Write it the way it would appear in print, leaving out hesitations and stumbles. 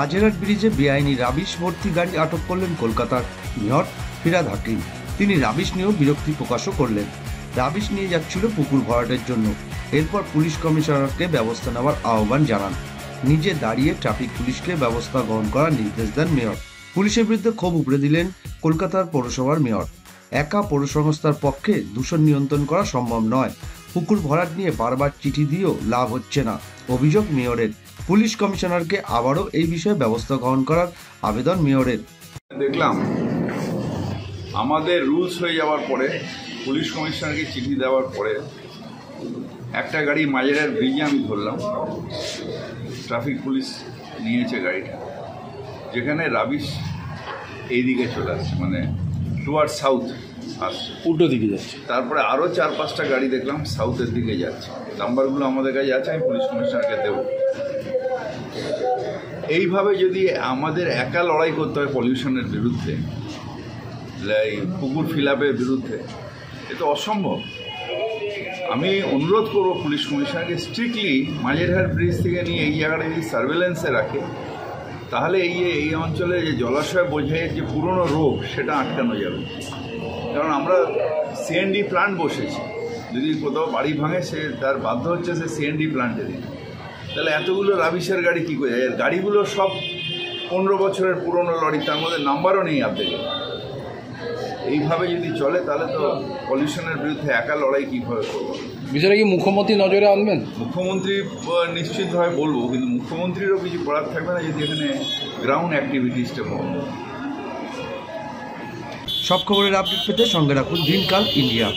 মাঝেরহাট ব্রিজে বেআইনি রাবিশ ভর্তি গাড়ি আটক করলেন কলকাতার মেয়র ফিরহাদ হাকিম। তিনি রাবিশ নিয়েও বিরক্তি প্রকাশও করলেন। রাবিশ নিয়ে যাচ্ছিল পুকুর ভরাটের জন্য। এরপর পুলিশ কমিশনারকে ব্যবস্থা নেওয়ার আহ্বান জানান। নিজে দাঁড়িয়ে ট্রাফিক পুলিশকে ব্যবস্থা গ্রহণ করার নির্দেশ দেন মেয়র। পুলিশের বিরুদ্ধে ক্ষোভ উপড়ে দিলেন কলকাতার পৌরসভার মেয়র। একা পৌর সংস্থার পক্ষে দূষণ নিয়ন্ত্রণ করা সম্ভব নয়। পুকুর ভরাট নিয়ে বারবার চিঠি দিয়েও লাভ হচ্ছে না, অভিযোগ মেয়রের। পুলিশ কমিশনারকে আবারও এই বিষয়ে ব্যবস্থা গ্রহণ করার আবেদন মেয়রের। দেখলাম আমাদের রুলস হয়ে যাওয়ার পরে, পুলিশ কমিশনারকে চিঠি দেওয়ার পরে একটা গাড়ি মাঝেরহাট ব্রিজে আমি ধরলাম। ট্রাফিক পুলিশ নিয়েছে গাড়িটা, যেখানে রাবিশ এইদিকে চলে আসছে, মানে টুয়ার্ড সাউথ আসছে, উল্টো দিকে যাচ্ছে। তারপরে আরও 4-5টা গাড়ি দেখলাম সাউথের দিকে যাচ্ছে। নাম্বারগুলো আমাদের কাছে আছে, আমি পুলিশ কমিশনারকে দেব। এইভাবে যদি আমাদের একা লড়াই করতে হয় পলিউশনের বিরুদ্ধে, এই পুকুর ফিলাপের বিরুদ্ধে, এ তো অসম্ভব। আমি অনুরোধ করবো পুলিশ কমিশনারকে স্ট্রিক্টলি মাঝেরহাট ব্রিজ থেকে নিয়ে এই জায়গাটা যদি সার্ভেলেন্সে রাখে, তাহলে এই অঞ্চলে যে জলাশয় বোঝাইয়ের যে পুরনো রোগ, সেটা আটকানো যাবে। কারণ আমরা সিএনডি প্ল্যান্ট বসেছি, যদি কোথাও বাড়ি ভাঙে সে তার বাধ্য হচ্ছে সে সিএনডি প্ল্যান্টে দিতে। তাহলে এতগুলো রাবিশের গাড়ি কী করে যায়? গাড়িগুলো সব 15 বছরের পুরনো লরি, তার মধ্যে নাম্বারও নেই অর্ধেকে। এইভাবে যদি চলে তাহলে তো পলিউশনের বিরুদ্ধে একা লড়াই কীভাবে করবো? বিষয়টা কি মুখ্যমন্ত্রী নজরে আনবেন? মুখ্যমন্ত্রী নিশ্চিতভাবে বলবো, কিন্তু মুখ্যমন্ত্রীরও কিছু করার থাকবে না যদি এখানে গ্রাউন্ড অ্যাক্টিভিটিসটা বন্ধ। সব খবরের আপডেট পেতে সঙ্গে রাখুন দিনকাল ইন্ডিয়া।